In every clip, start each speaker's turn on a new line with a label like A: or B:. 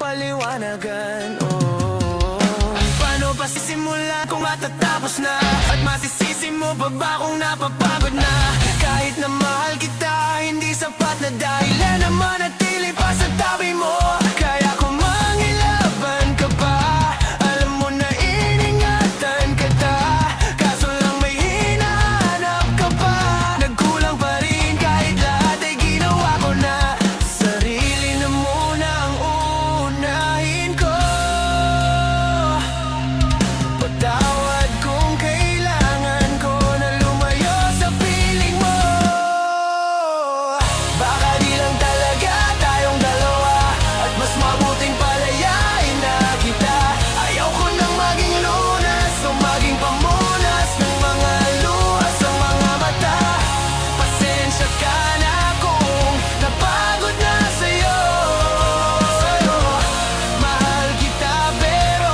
A: mapaliwanagan. Paano ba sisimula kung matatapos na? At masisisi mo pa ba kung napapagod na? Kahit na mahal kita, hindi sapat na dahilan na manatili pa sa tabi mo. Kaya kung mangilaban ka pa, alam mo na iningatan kita. Kaso lang may hinahanap ka pa, nagkulang pa rin kahit lahat ay ginawa ko na. Sarili na muna ang uunahin ko. Patawad kung kailangan ko na lumayo sa piling mo. Baka di lang talaga tayong dalawa, at mas mabuting palayain na kita. Ayaw ko nang maging lunas o maging pamunas ng mga luha sa mga mata. Pasensya ka na kung napagod na sa'yo. Mahal kita pero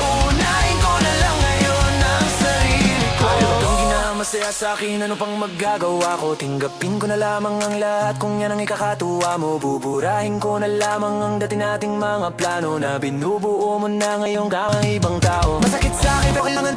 A: uunahin ko na lang ngayon ang sarili ko. Ayaw itong ginamasaya sa'kin, ano pang magagawa ko? Tinggapin ko na lamang ang lahat kung yan ang ikakatuwa mo. Buburahin ko na lamang ang dati nating mga plano na binubuo mo na ngayong kang ibang tao. Masakit sa'kin pero kailangan